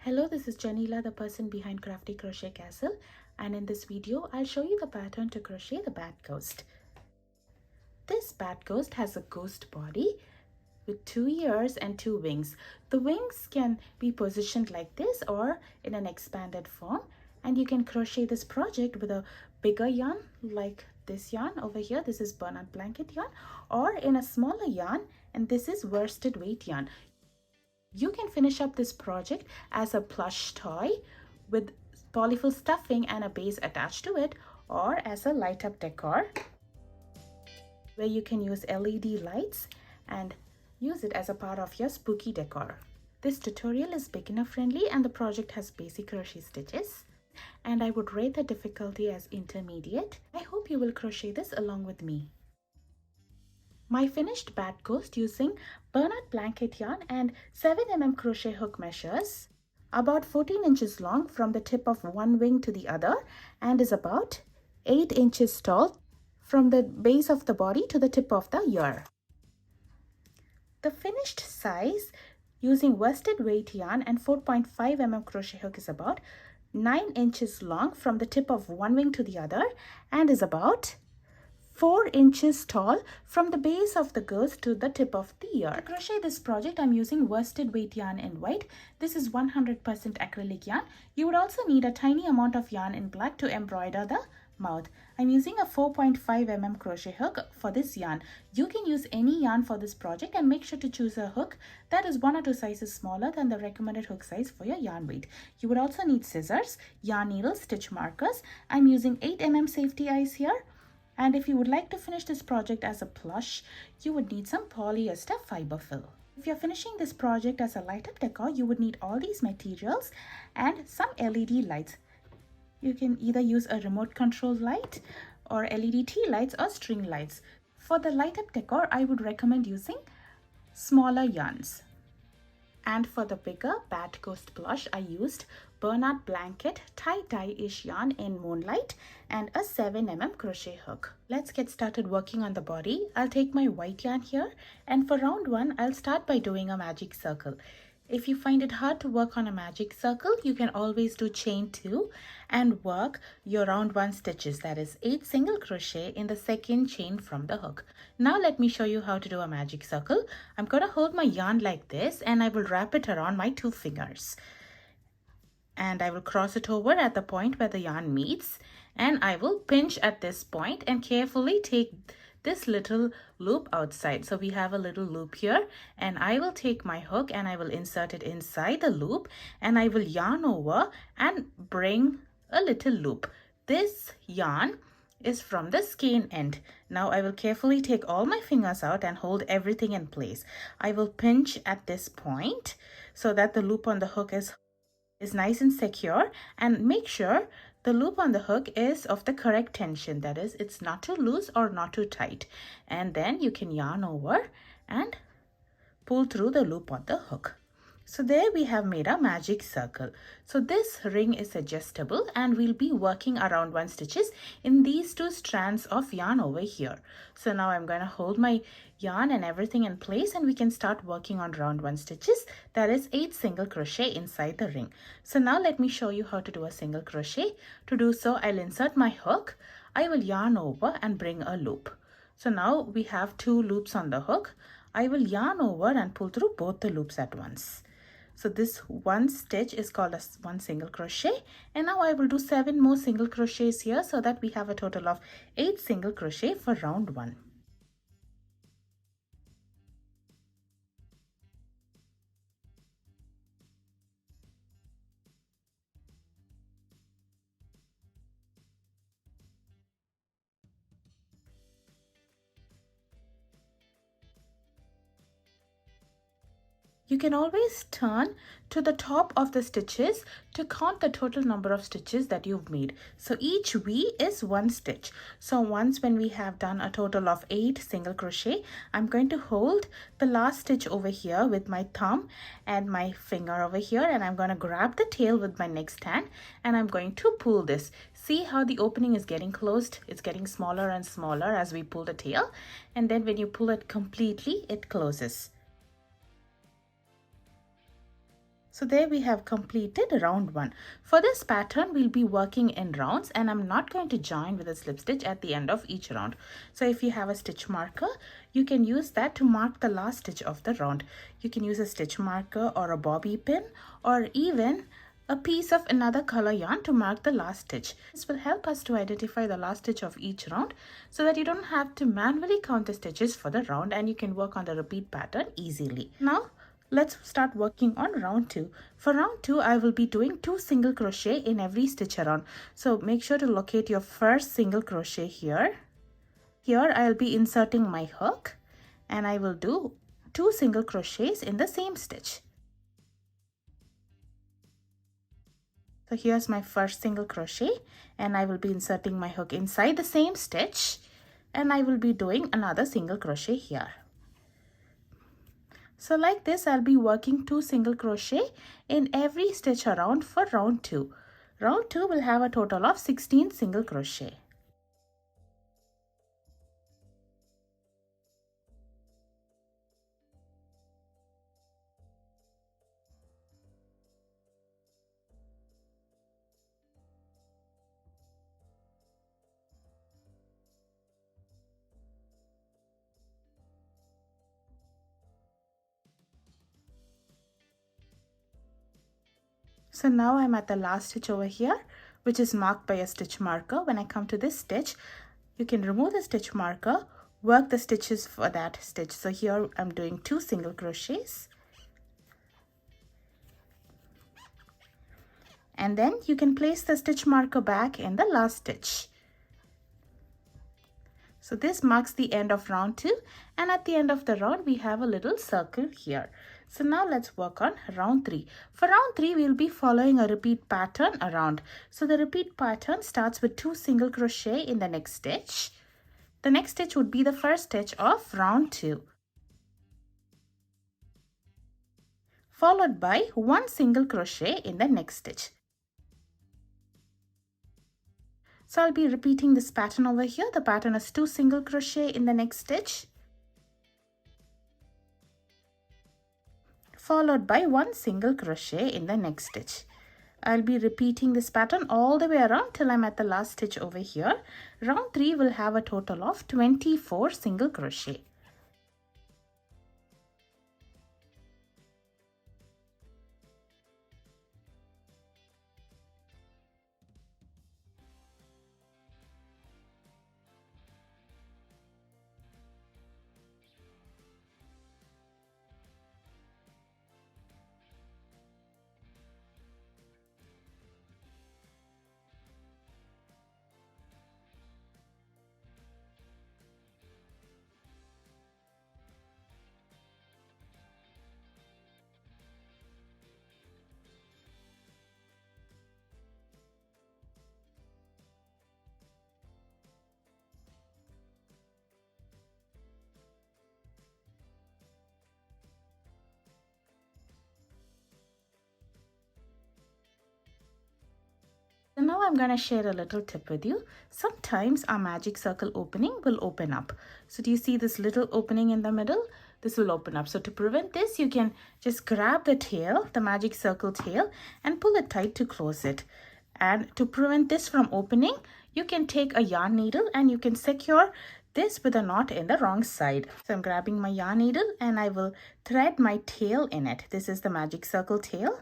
Hello, this is Janila, the person behind Crafty Crochet Castle, and in this video I'll show you the pattern to crochet the bat ghost. This bat ghost has a ghost body with 2 ears and 2 wings. The wings can be positioned like this or in an expanded form, and you can crochet this project with a bigger yarn like this yarn over here. This is burnout blanket yarn, or in a smaller yarn, and this is worsted weight yarn. You can finish up this project as a plush toy with polyfill stuffing and a base attached to it, or as a light up decor where you can use LED lights and use it as a part of your spooky decor. This tutorial is beginner friendly and the project has basic crochet stitches, and I would rate the difficulty as intermediate. I hope you will crochet this along with me. My finished bat ghost using burnout blanket yarn and 7mm crochet hook measures about 14 inches long from the tip of one wing to the other, and is about 8 inches tall from the base of the body to the tip of the ear. The finished size using worsted weight yarn and 4.5mm crochet hook is about 9 inches long from the tip of one wing to the other, and is about 4 inches tall from the base of the ghost to the tip of the ear. To crochet this project, I'm using worsted weight yarn in white. This is 100% acrylic yarn. You would also need a tiny amount of yarn in black to embroider the mouth. I'm using a 4.5mm crochet hook for this yarn. You can use any yarn for this project, and make sure to choose a hook that is 1 or 2 sizes smaller than the recommended hook size for your yarn weight. You would also need scissors, yarn needles, stitch markers. I'm using 8mm safety eyes here. And if you would like to finish this project as a plush, you would need some polyester fiberfill. If you're finishing this project as a light up decor, you would need all these materials and some LED lights. You can either use a remote control light or LED tea lights or string lights. For the light up decor, I would recommend using smaller yarns. And for the bigger bat ghost plush, I used burnout blanket tie-dye-ish yarn in Moonlight and a 7mm crochet hook. Let's get started working on the body. I'll take my white yarn here, and for round 1, I'll start by doing a magic circle. If you find it hard to work on a magic circle, you can always do chain 2 and work your round 1 stitches, that is 8 single crochet in the second chain from the hook. Now let me show you how to do a magic circle. I'm going to hold my yarn like this, and I will wrap it around my 2 fingers. And I will cross it over at the point where the yarn meets, and I will pinch at this point and carefully take this little loop outside. So we have a little loop here, and I will take my hook and I will insert it inside the loop, and I will yarn over and bring a little loop. This yarn is from the skein end. Now I will carefully take all my fingers out and hold everything in place. I will pinch at this point so that the loop on the hook is nice and secure, and make sure the loop on the hook is of the correct tension, that is, it's not too loose or not too tight. And then you can yarn over and pull through the loop on the hook. So there we have made a magic circle. So this ring is adjustable, and we'll be working around 1 stitches in these 2 strands of yarn over here. So now I'm going to hold my yarn and everything in place, and we can start working on round 1 stitches, that is 8 single crochet inside the ring. So now let me show you how to do a single crochet. To do so, I'll insert my hook, I will yarn over and bring a loop. So now we have 2 loops on the hook. I will yarn over and pull through both the loops at once. So this 1 stitch is called as 1 single crochet, and now I will do 7 more single crochets here, so that we have a total of 8 single crochet for round 1. You can always turn to the top of the stitches to count the total number of stitches that you've made. So each V is 1 stitch. So once when we have done a total of 8 single crochet, I'm going to hold the last stitch over here with my thumb and my finger over here, and I'm going to grab the tail with my next hand, and I'm going to pull this. See how the opening is getting closed? It's getting smaller and smaller as we pull the tail, and then when you pull it completely, it closes. So there we have completed round 1. For this pattern, we'll be working in rounds, and I'm not going to join with a slip stitch at the end of each round. So if you have a stitch marker, you can use that to mark the last stitch of the round. You can use a stitch marker or a bobby pin or even a piece of another color yarn to mark the last stitch. This will help us to identify the last stitch of each round so that you don't have to manually count the stitches for the round, and you can work on the repeat pattern easily. Now, let's start working on round 2. For round 2, I will be doing 2 single crochet in every stitch around. So make sure to locate your first single crochet here. Here I'll be inserting my hook, and I will do 2 single crochets in the same stitch. So here's my first single crochet, and I will be inserting my hook inside the same stitch, and I will be doing another single crochet here. So like this, I'll be working 2 single crochet in every stitch around for round 2. Round 2 will have a total of 16 single crochet. So now I'm at the last stitch over here, which is marked by a stitch marker. When I come to this stitch, you can remove the stitch marker, work the stitches for that stitch. So here I'm doing 2 single crochets. And then you can place the stitch marker back in the last stitch. So this marks the end of round 2, and at the end of the round we have a little circle here. So now let's work on round 3. For round 3, we'll be following a repeat pattern around. So the repeat pattern starts with 2 single crochet in the next stitch. The next stitch would be the first stitch of round 2, followed by 1 single crochet in the next stitch. So I'll be repeating this pattern over here. The pattern is 2 single crochet in the next stitch, followed by 1 single crochet in the next stitch. I'll be repeating this pattern all the way around till I'm at the last stitch over here. Round 3 will have a total of 24 single crochet. So now I'm going to share a little tip with you. Sometimes our magic circle opening will open up. So do you see this little opening in the middle? This will open up. So to prevent this, you can just grab the tail, the magic circle tail, and pull it tight to close it. And to prevent this from opening, you can take a yarn needle and you can secure this with a knot in the wrong side. So I'm grabbing my yarn needle and I will thread my tail in it. This is the magic circle tail.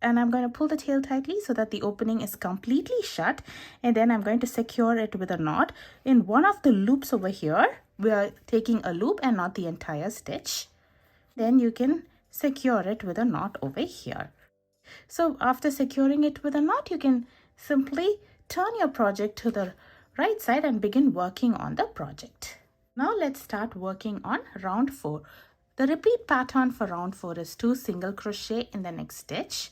And I'm going to pull the tail tightly so that the opening is completely shut, and then I'm going to secure it with a knot in one of the loops over here. We are taking a loop and not the entire stitch. Then you can secure it with a knot over here. So after securing it with a knot, you can simply turn your project to the right side and begin working on the project. Now let's start working on round 4. The repeat pattern for round 4 is 2 single crochet in the next stitch,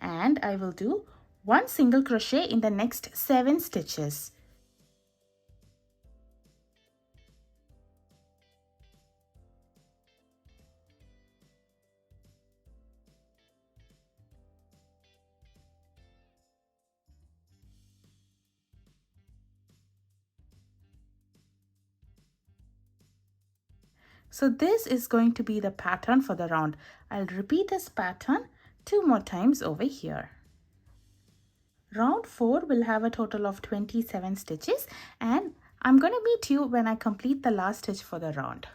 and I will do 1 single crochet in the next 7 stitches. So this is going to be the pattern for the round. I'll repeat this pattern 2 more times over here. Round 4 will have a total of 27 stitches, and I'm going to meet you when I complete the last stitch for the round.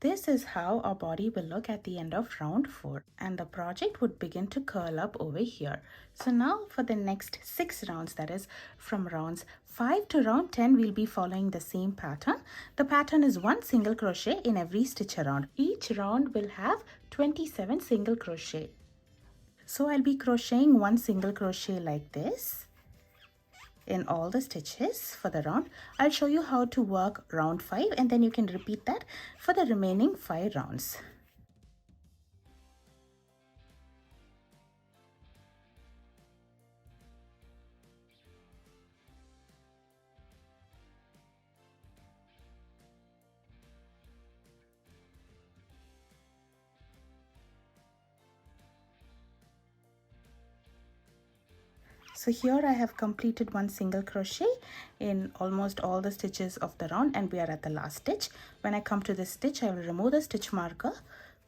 This is how our body will look at the end of round 4, and the project would begin to curl up over here. So now for the next 6 rounds, that is from rounds 5 to round 10, we'll be following the same pattern. The pattern is 1 single crochet in every stitch around. Each round will have 27 single crochet. So I'll be crocheting 1 single crochet like this in all the stitches for the round. I'll show you how to work round 5, and then you can repeat that for the remaining 5 rounds. So here I have completed 1 single crochet in almost all the stitches of the round, and we are at the last stitch. When I come to this stitch, I will remove the stitch marker,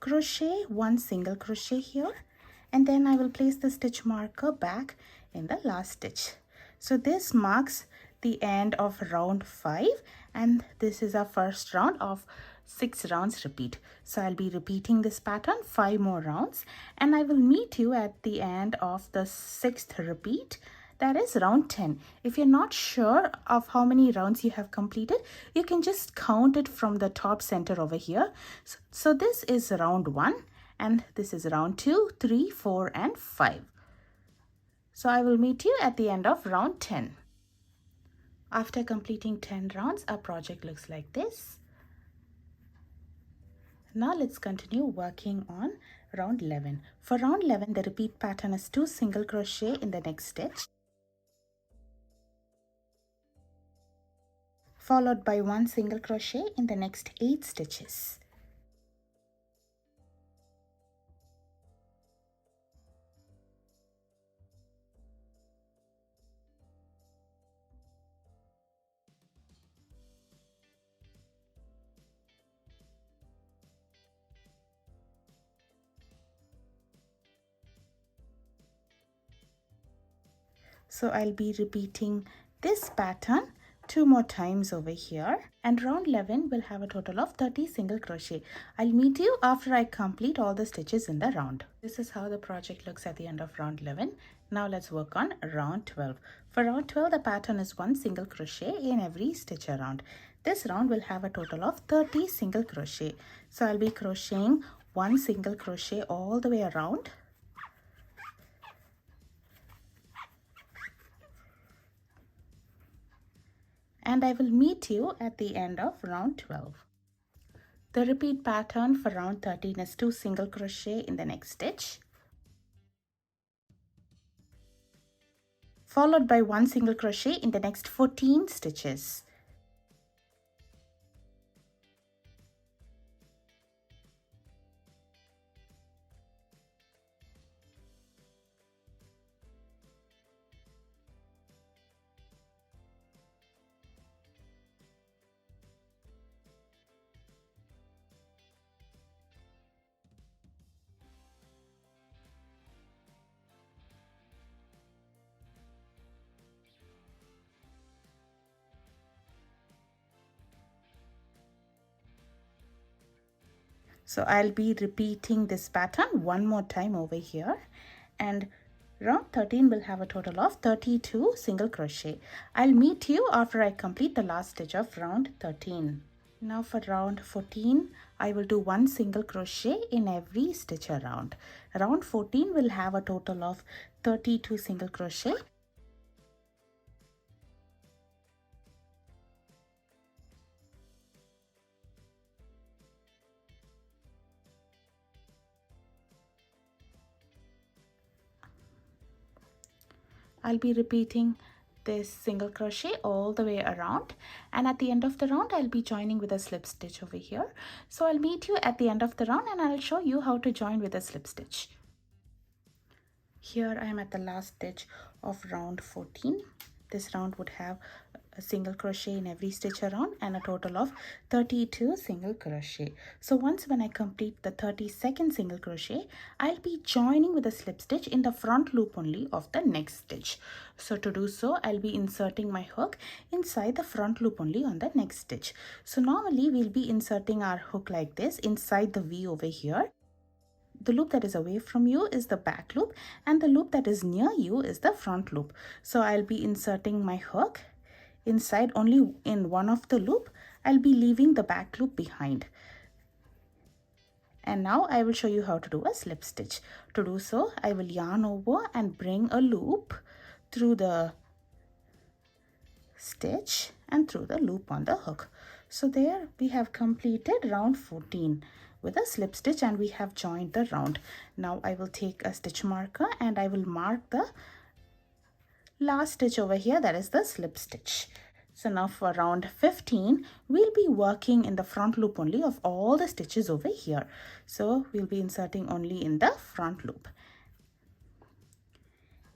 crochet 1 single crochet here, and then I will place the stitch marker back in the last stitch. So this marks the end of round 5, and this is our first round of 6 rounds repeat. So I'll be repeating this pattern 5 more rounds, and I will meet you at the end of the 6th repeat, that is round 10. If you're not sure of how many rounds you have completed, you can just count it from the top center over here. So this is round 1, and this is round 2, 3, 4, and 5. So I will meet you at the end of round 10. After completing 10 rounds, our project looks like this. Now let's continue working on round 11. For round 11, the repeat pattern is 2 single crochet in the next stitch, followed by 1 single crochet in the next 8 stitches. So I'll be repeating this pattern 2 more times over here, and round 11 will have a total of 30 single crochet. I'll meet you after I complete all the stitches in the round. This is how the project looks at the end of round 11. Now let's work on round 12. For round 12, the pattern is 1 single crochet in every stitch around. This round will have a total of 30 single crochet. So I'll be crocheting 1 single crochet all the way around. And I will meet you at the end of round 12. The repeat pattern for round 13 is 2 single crochet in the next stitch, followed by 1 single crochet in the next 14 stitches. So I'll be repeating this pattern 1 more time over here, and round 13 will have a total of 32 single crochet. I'll meet you after I complete the last stitch of round 13. Now for round 14, I will do 1 single crochet in every stitch around. Round 14 will have a total of 32 single crochet. I'll be repeating this single crochet all the way around, and at the end of the round I'll be joining with a slip stitch over here. So I'll meet you at the end of the round, and I'll show you how to join with a slip stitch. Here I am at the last stitch of round 14. This round would have a single crochet in every stitch around and a total of 32 single crochet. So once when I complete the 32nd single crochet, I'll be joining with a slip stitch in the front loop only of the next stitch. So to do so, I'll be inserting my hook inside the front loop only on the next stitch. So normally we'll be inserting our hook like this inside the V over here. The loop that is away from you is the back loop and the loop that is near you is the front loop. So I'll be inserting my hook inside only in one of the loop. I'll be leaving the back loop behind. And now I will show you how to do a slip stitch. To do so, I will yarn over and bring a loop through the stitch and through the loop on the hook. So there we have completed round 14 with a slip stitch and we have joined the round. Now I will take a stitch marker and I will mark the last stitch over here, that is the slip stitch. So now for round 15, we'll be working in the front loop only of all the stitches over here. So we'll be inserting only in the front loop.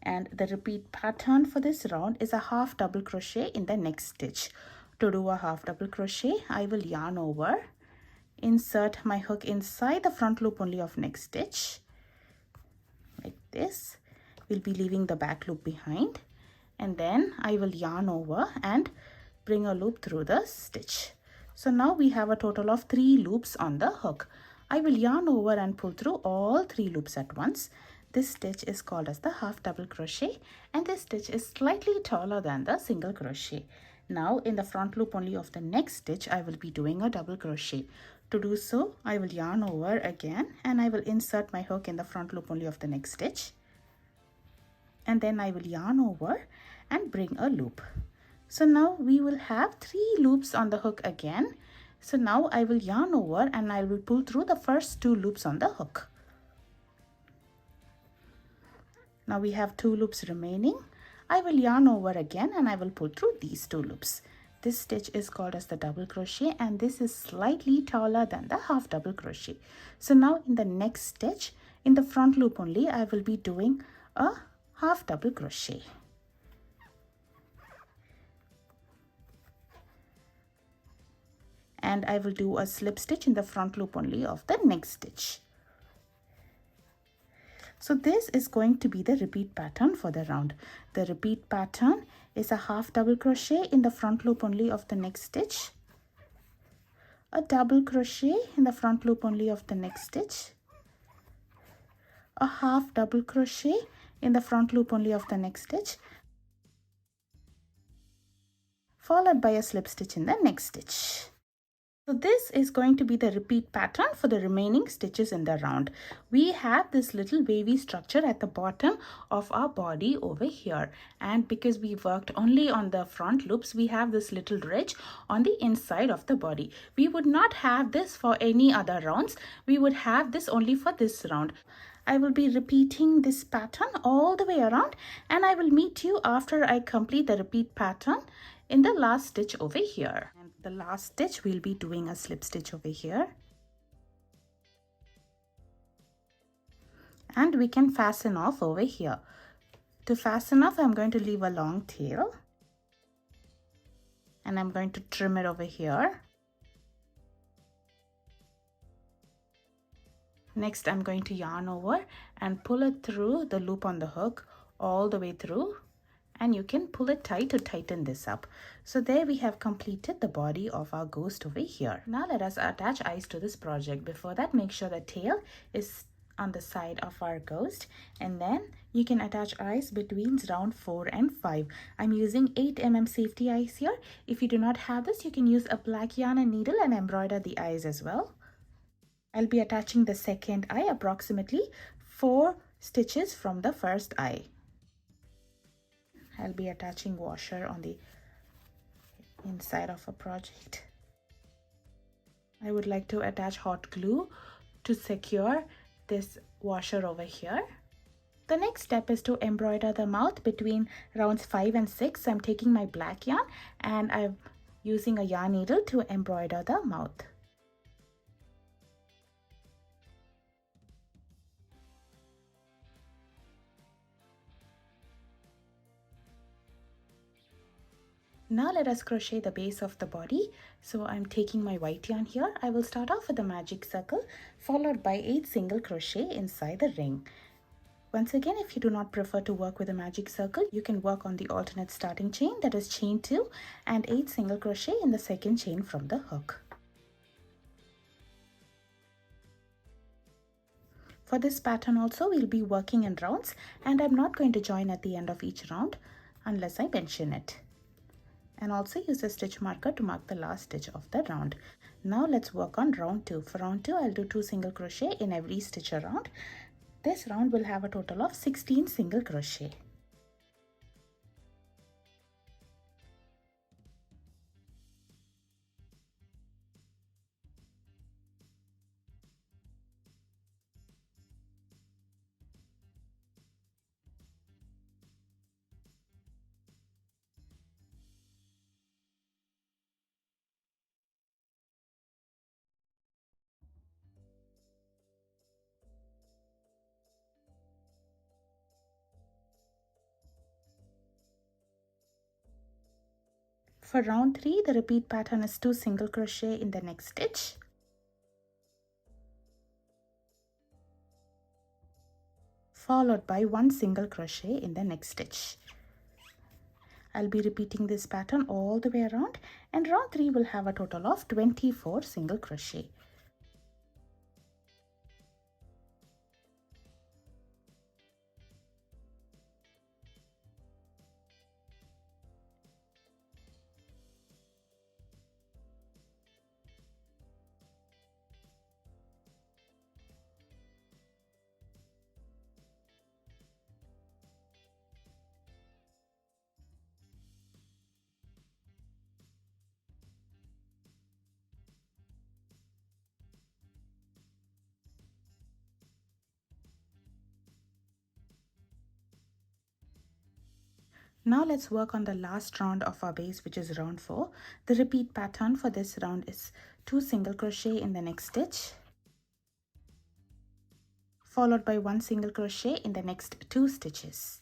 And the repeat pattern for this round is a half double crochet in the next stitch. To do a half double crochet, I will yarn over, insert my hook inside the front loop only of next stitch like this. We'll be leaving the back loop behind, and then I will yarn over and bring a loop through the stitch. So now we have a total of 3 loops on the hook. I will yarn over and pull through all 3 loops at once. This stitch is called as the half double crochet and this stitch is slightly taller than the single crochet. Now in the front loop only of the next stitch, I will be doing a double crochet. To do so, I will yarn over again and I will insert my hook in the front loop only of the next stitch. And then I will yarn over and bring a loop. So now we will have 3 loops on the hook again. So now I will yarn over and I will pull through the first 2 loops on the hook. Now we have 2 loops remaining. I will yarn over again and I will pull through these 2 loops. This stitch is called as the double crochet and this is slightly taller than the half double crochet. So now in the next stitch, in the front loop only, I will be doing a half double crochet. And I will do a slip stitch in the front loop only of the next stitch. So this is going to be the repeat pattern for the round. The repeat pattern is a half double crochet in the front loop only of the next stitch, a double crochet in the front loop only of the next stitch, a half double crochet in the front loop only of the next stitch, followed by a slip stitch in the next stitch. So this is going to be the repeat pattern for the remaining stitches in the round. We have this little wavy structure at the bottom of our body over here, and because we worked only on the front loops, we have this little ridge on the inside of the body. We would not have this for any other rounds. We would have this only for this round. I will be repeating this pattern all the way around and I will meet you after I complete the repeat pattern in the last stitch over here. And the last stitch, we'll be doing a slip stitch over here. And we can fasten off over here. To fasten off, I'm going to leave a long tail. And I'm going to trim it over here. Next, I'm going to yarn over and pull it through the loop on the hook all the way through. And you can pull it tight to tighten this up. So there we have completed the body of our ghost over here. Now let us attach eyes to this project. Before that, make sure the tail is on the side of our ghost, and then you can attach eyes between round 4 and 5. I'm using 8mm safety eyes here. If you do not have this, you can use a black yarn and needle and embroider the eyes as well. I'll be attaching the second eye approximately 4 stitches from the first eye. I'll be attaching washer on the inside of a project. I would like to attach hot glue to secure this washer over here. The next step is to embroider the mouth between rounds 5 and 6. I'm taking my black yarn and I'm using a yarn needle to embroider the mouth. Now let us crochet the base of the body. So I'm taking my white yarn here. I will start off with a magic circle followed by 8 single crochet inside the ring. Once again, if you do not prefer to work with a magic circle, you can work on the alternate starting chain, that is chain 2 and 8 single crochet in the second chain from the hook. For this pattern also, we'll be working in rounds, and I'm not going to join at the end of each round unless I mention it. And also use a stitch marker to mark the last stitch of the round. Now let's work on round 2. For round 2, I'll do 2 single crochet in every stitch around. This round will have a total of 16 single crochet. For round 3, the repeat pattern is 2 single crochet in the next stitch. Followed by 1 single crochet in the next stitch. I'll be repeating this pattern all the way around, and round 3 will have a total of 24 single crochet. Now let's work on the last round of our base, which is round 4. The repeat pattern for this round is 2 single crochet in the next stitch, followed by 1 single crochet in the next 2 stitches.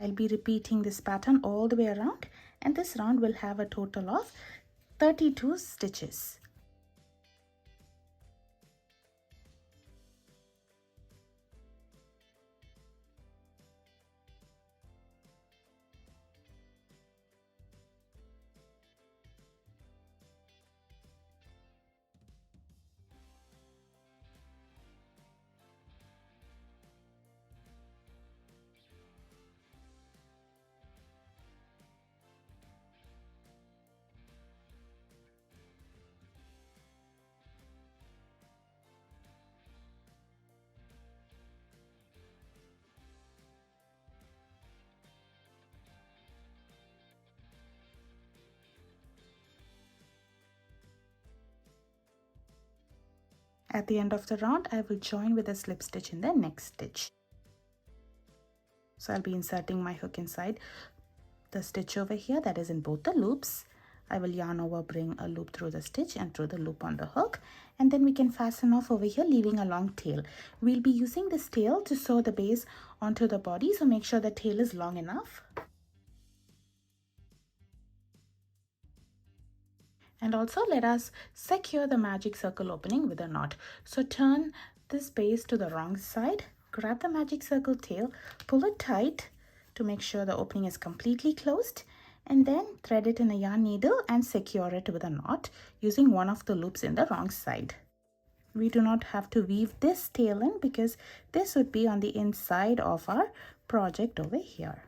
I'll be repeating this pattern all the way around, and this round will have a total of 32 stitches. At the end of the round, I will join with a slip stitch in the next stitch. So I'll be inserting my hook inside the stitch over here, that is in both the loops. I will yarn over, bring a loop through the stitch and through the loop on the hook, and then we can fasten off over here, leaving a long tail. We'll be using this tail to sew the base onto the body, so make sure the tail is long enough. And also let us secure the magic circle opening with a knot. So turn this base to the wrong side, grab the magic circle tail, pull it tight to make sure the opening is completely closed, and then thread it in a yarn needle and secure it with a knot using one of the loops in the wrong side. We do not have to weave this tail in because this would be on the inside of our project over here.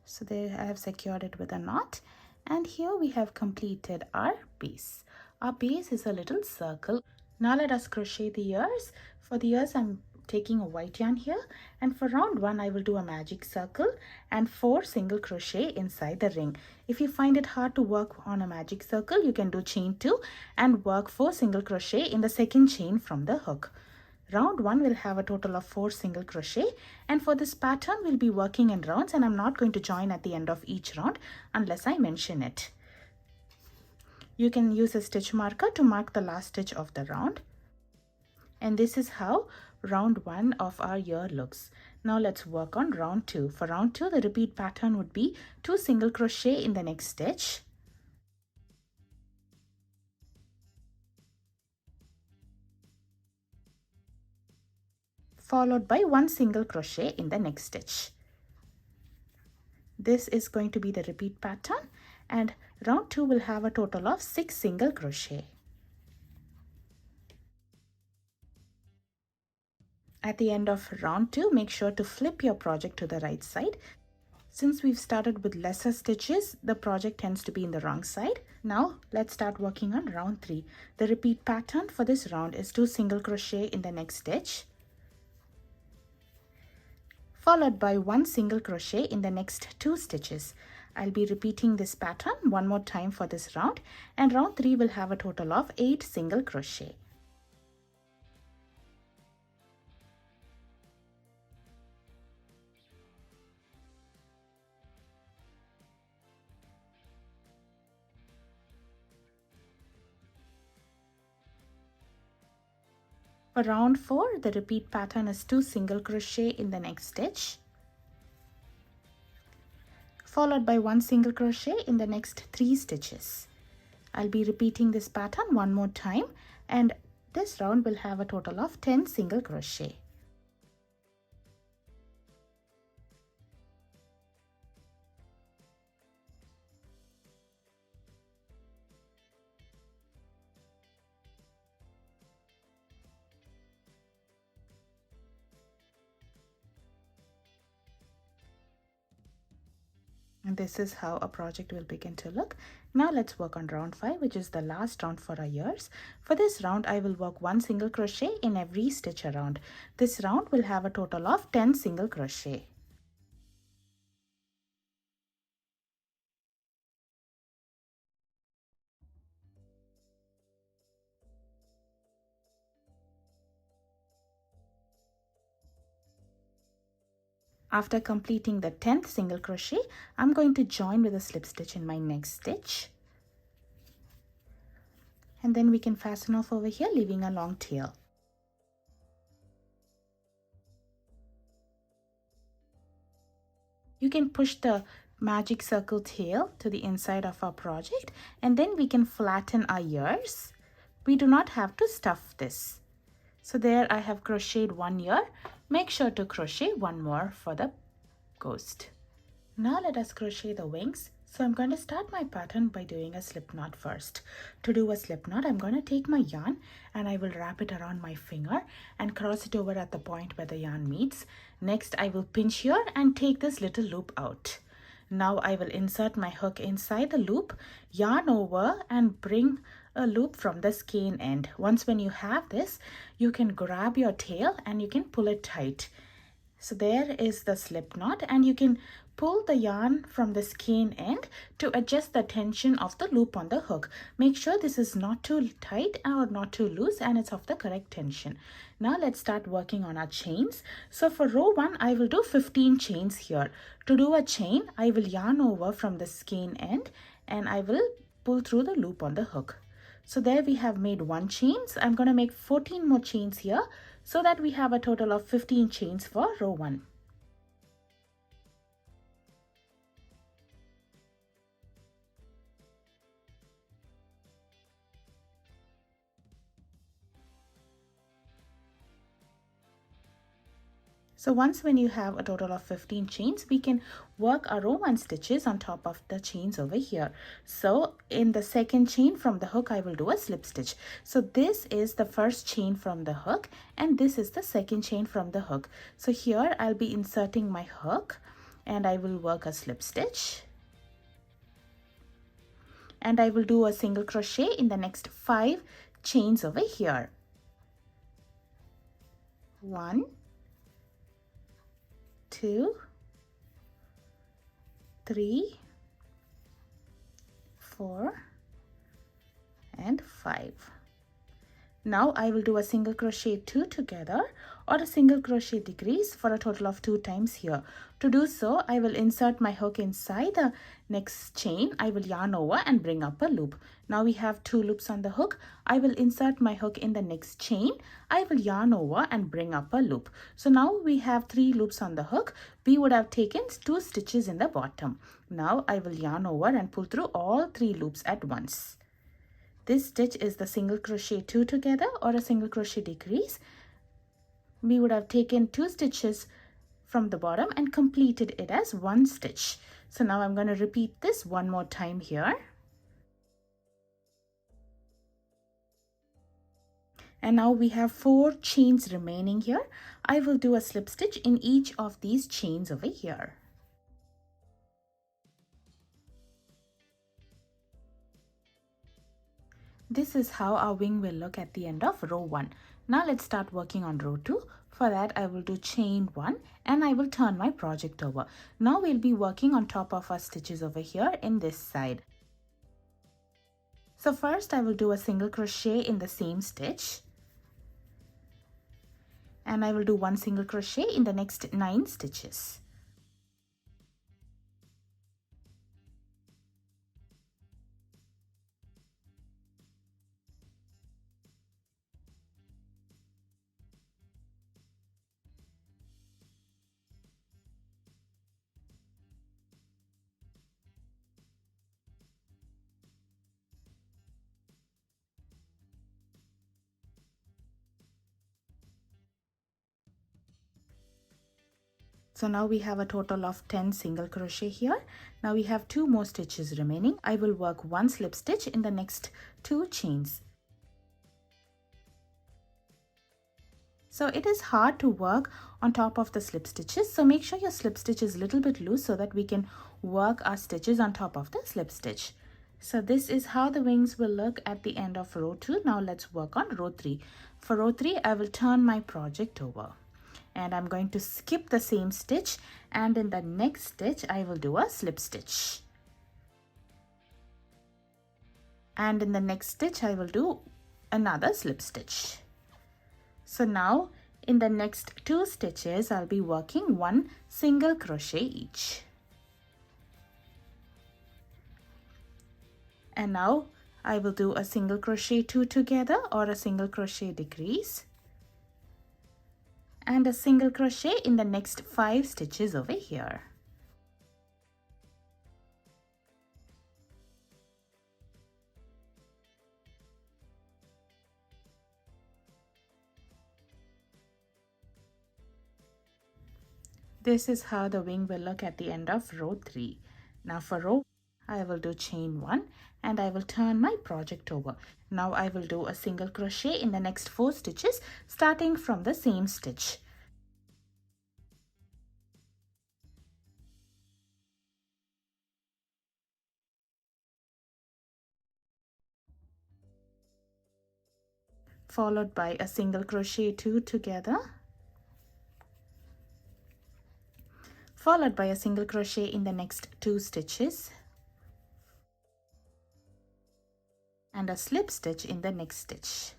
So there I have secured it with a knot. And here we have completed our base. Our base is a little circle. Now let us crochet the ears. For the ears, I'm taking a white yarn here, and for round 1 I will do a magic circle and 4 single crochet inside the ring. If you find it hard to work on a magic circle, you can do chain 2 and work 4 single crochet in the second chain from the hook. Round 1 will have a total of 4 single crochet, and for this pattern we'll be working in rounds, and I'm not going to join at the end of each round unless I mention it. You can use a stitch marker to mark the last stitch of the round. And this is how round 1 of our ear looks. Now let's work on round 2. For round 2, the repeat pattern would be 2 single crochet in the next stitch, followed by 1 single crochet in the next stitch. This is going to be the repeat pattern, and round 2 will have a total of 6 single crochet. At the end of round 2, make sure to flip your project to the right side. Since we've started with lesser stitches, the project tends to be in the wrong side. Now let's start working on round 3. The repeat pattern for this round is 2 single crochet in the next stitch, followed by 1 single crochet in the next 2 stitches. I'll be repeating this pattern one more time for this round, and round 3 will have a total of 8 single crochet. For round 4, the repeat pattern is 2 single crochet in the next stitch, followed by 1 single crochet in the next 3 stitches. I'll be repeating this pattern one more time, and this round will have a total of 10 single crochet. And this is how a project will begin to look. Now let's work on round 5, which is the last round for our ears. For this round, I will work 1 single crochet in every stitch around. This round will have a total of 10 single crochet. After completing the 10th single crochet, I'm going to join with a slip stitch in my next stitch. And then we can fasten off over here, leaving a long tail. You can push the magic circle tail to the inside of our project, and then we can flatten our ears. We do not have to stuff this. So there I have crocheted 1 ear. Make sure to crochet 1 more for the ghost. Now let us crochet the wings. So I'm going to start my pattern by doing a slip knot first. To do a slip knot, I'm going to take my yarn and I will wrap it around my finger and cross it over at the point where the yarn meets. Next, I will pinch here and take this little loop out. Now I will insert my hook inside the loop, yarn over and bring a loop from the skein end. Once when you have this, you can grab your tail and you can pull it tight. So there is the slip knot, and you can pull the yarn from the skein end to adjust the tension of the loop on the hook. Make sure this is not too tight or not too loose, and it's of the correct tension. Now let's start working on our chains. So for row 1, I will do 15 chains here. To do a chain, I will yarn over from the skein end and I will pull through the loop on the hook. So there we have made 1 chain. So I'm going to make 14 more chains here, so that we have a total of 15 chains for row 1. So once when you have a total of 15 chains, we can work our row 1 stitches on top of the chains over here. So in the second chain from the hook, I will do a slip stitch. So this is the first chain from the hook, and this is the second chain from the hook. So here I'll be inserting my hook and I will work a slip stitch. And I will do a single crochet in the next 5 chains over here. 1, 2, 3, 4, and 5. Now I will do a single crochet 2 together or a single crochet decrease for a total of 2 times here. To do so, I will insert my hook inside the next chain. I will yarn over and bring up a loop. Now we have 2 loops on the hook. I will insert my hook in the next chain. I will yarn over and bring up a loop. So now we have 3 loops on the hook. We would have taken 2 stitches in the bottom. Now I will yarn over and pull through all 3 loops at once. This stitch is the single crochet 2 together or a single crochet decrease. We would have taken 2 stitches from the bottom and completed it as 1 stitch. So now I'm going to repeat this one more time here. And now we have 4 chains remaining here. I will do a slip stitch in each of these chains over here. This is how our wing will look at the end of row 1. Now let's start working on row 2. For that I will do chain 1 and I will turn my project over. Now we'll be working on top of our stitches over here in this side. So first I will do a single crochet in the same stitch. And I will do 1 single crochet in the next 9 stitches. So now we have a total of 10 single crochet here. Now we have 2 more stitches remaining. I will work 1 slip stitch in the next 2 chains. So it is hard to work on top of the slip stitches. So make sure your slip stitch is a little bit loose so that we can work our stitches on top of the slip stitch. So this is how the wings will look at the end of row 2. Now let's work on row 3. For row 3, I will turn my project over. And I'm going to skip the same stitch, and in the next stitch I will do a slip stitch. And in the next stitch I will do another slip stitch. So now in the next 2 stitches I'll be working 1 single crochet each. And now I will do a single crochet 2 together or a single crochet decrease. And a single crochet in the next 5 stitches over here. This is how the wing will look at the end of row 3. Now for row, I will do chain 1 and I will turn my project over. Now I will do a single crochet in the next 4 stitches starting from the same stitch. Followed by a single crochet 2 together. Followed by a single crochet in the next 2 stitches. And a slip stitch in the next stitch.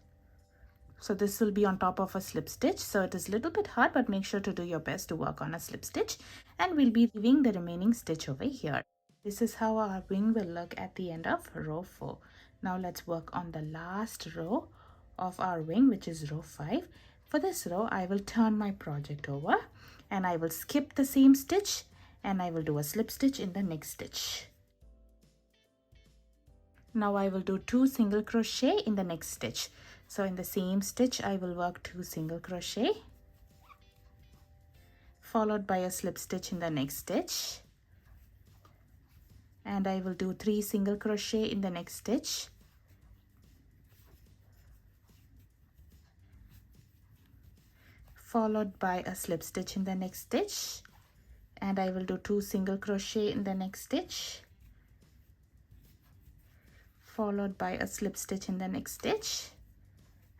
So this will be on top of a slip stitch. So it is a little bit hard, but make sure to do your best to work on a slip stitch. And we'll be leaving the remaining stitch over here. This is how our wing will look at the end of row 4. Now let's work on the last row of our wing, which is row 5. For this row, I will turn my project over and I will skip the same stitch and I will do a slip stitch in the next stitch. Now I will do 2 single crochet in the next stitch. So in the same stitch, I will work 2 single crochet, followed by a slip stitch in the next stitch. And I will do 3 single crochet in the next stitch. Followed by a slip stitch in the next stitch. And I will do 2 single crochet in the next stitch. Followed by a slip stitch in the next stitch,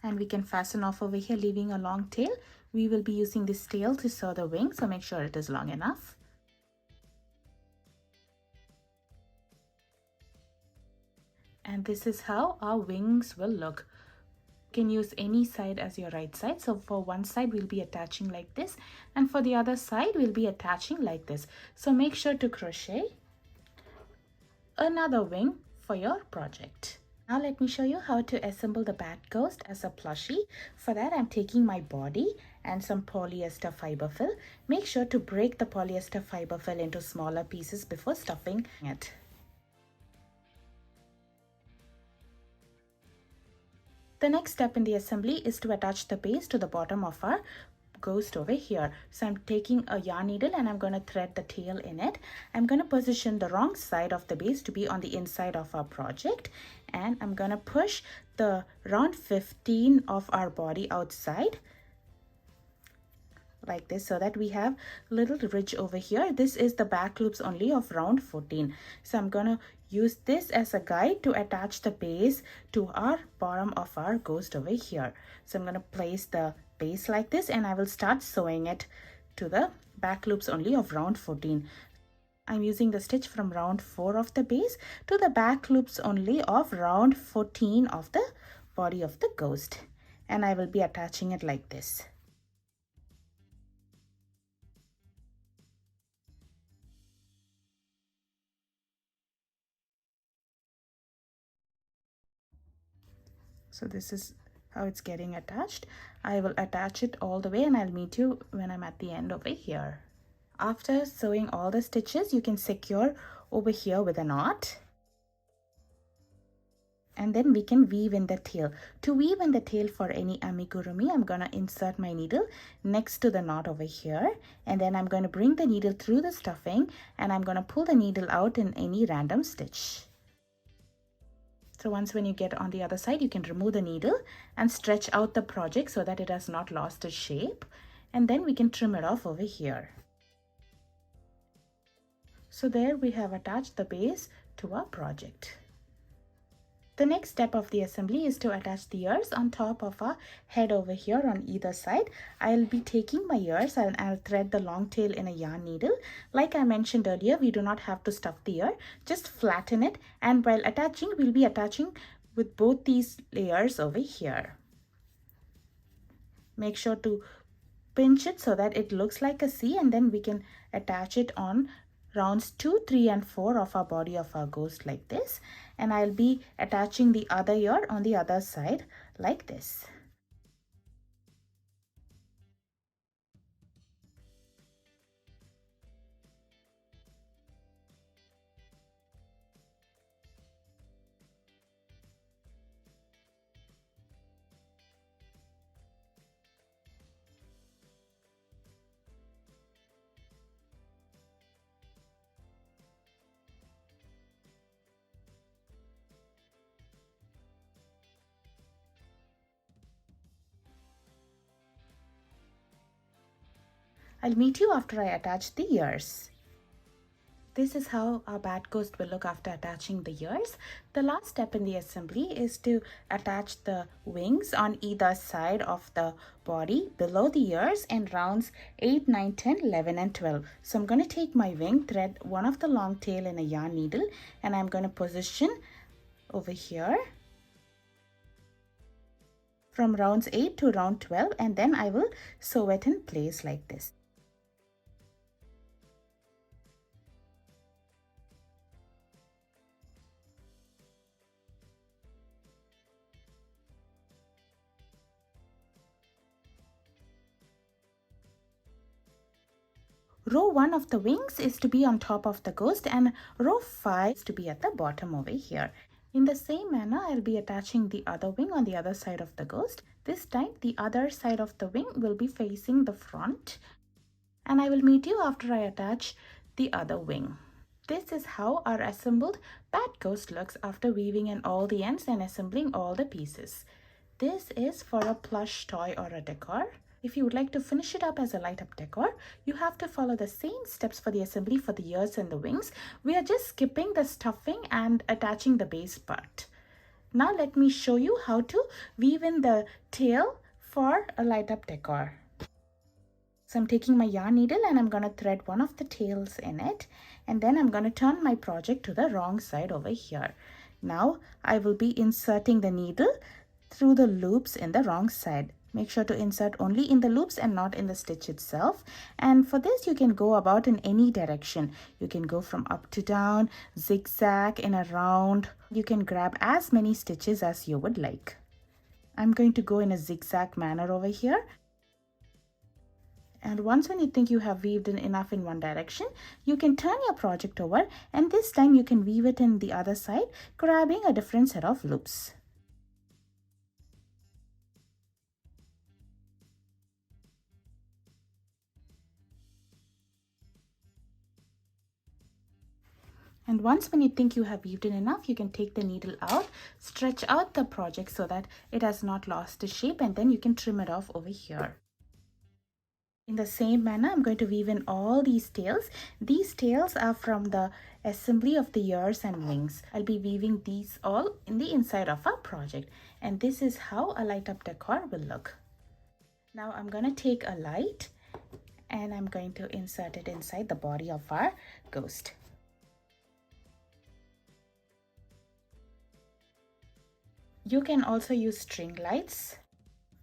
and we can fasten off over here leaving a long tail. We will be using this tail to sew the wing, so make sure it is long enough. And this is how our wings will look. can use any side as your right side. So for one side we'll be attaching like this, and for the other side we'll be attaching like this. So make sure to crochet another wing for your project. Now let me show you how to assemble the bat ghost as a plushie. For that I'm taking my body and some polyester fiberfill. Make sure to break the polyester fiberfill into smaller pieces before stuffing it. The next step in the assembly is to attach the base to the bottom of our ghost over here. So I'm taking a yarn needle and I'm going to thread the tail in it. I'm going to position the wrong side of the base to be on the inside of our project, and I'm going to push the round 15 of our body outside like this, so that we have a little ridge over here. This is the back loops only of round 14. So I'm going to use this as a guide to attach the base to our bottom of our ghost over here. So I'm going to place the base like this, and I will start sewing it to the back loops only of round 14. I'm using the stitch from round 4 of the base to the back loops only of round 14 of the body of the ghost, and I will be attaching it like this. So this is how it's getting attached. I will attach it all the way, and I'll meet you when I'm at the end over here. After sewing all the stitches, you can secure over here with a knot. And then we can weave in the tail. To weave in the tail for any amigurumi, I'm going to insert my needle next to the knot over here. And then I'm going to bring the needle through the stuffing, and I'm going to pull the needle out in any random stitch. So once when you get on the other side, you can remove the needle and stretch out the project so that it has not lost its shape. And then we can trim it off over here. So there we have attached the base to our project. The next step of the assembly is to attach the ears on top of our head over here on either side. I'll be taking my ears and I'll thread the long tail in a yarn needle. Like I mentioned earlier, we do not have to stuff the ear, just flatten it, and while attaching, we'll be attaching with both these layers over here. Make sure to pinch it so that it looks like a C, and then we can attach it on rounds 2, 3, and 4 of our body of our ghost like this. And I'll be attaching the other ear on the other side like this. I'll meet you after I attach the ears. This is how our bat ghost will look after attaching the ears. The last step in the assembly is to attach the wings on either side of the body below the ears in rounds 8, 9, 10, 11, and 12. So I'm going to take my wing, thread one of the long tail in a yarn needle, and I'm going to position over here from rounds 8 to round 12, and then I will sew it in place like this. Row 1 of the wings is to be on top of the ghost, and row 5 is to be at the bottom over here. In the same manner, I'll be attaching the other wing on the other side of the ghost. This time, the other side of the wing will be facing the front, and I will meet you after I attach the other wing. This is how our assembled bat ghost looks after weaving in all the ends and assembling all the pieces. This is for a plush toy or a decor. If you would like to finish it up as a light up decor, you have to follow the same steps for the assembly for the ears and the wings. We are just skipping the stuffing and attaching the base part. Now let me show you how to weave in the tail for a light up decor. So I'm taking my yarn needle and I'm going to thread one of the tails in it, and then I'm going to turn my project to the wrong side over here. Now I will be inserting the needle through the loops in the wrong side. Make sure to insert only in the loops and not in the stitch itself. And for this, you can go about in any direction. You can go from up to down, zigzag, in a round. You can grab as many stitches as you would like. I'm going to go in a zigzag manner over here. And once when you think you have weaved in enough in one direction, you can turn your project over, and this time you can weave it in the other side, grabbing a different set of loops. And once when you think you have weaved in enough, you can take the needle out, stretch out the project so that it has not lost its shape, and then you can trim it off over here. In the same manner, I'm going to weave in all these tails. These tails are from the assembly of the ears and wings. I'll be weaving these all in the inside of our project. And this is how a light up decor will look. Now I'm going to take a light and I'm going to insert it inside the body of our ghost. You can also use string lights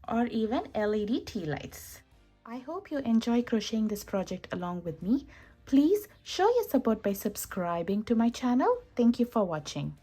or even LED tea lights. I hope you enjoy crocheting this project along with me. Please show your support by subscribing to my channel. Thank you for watching.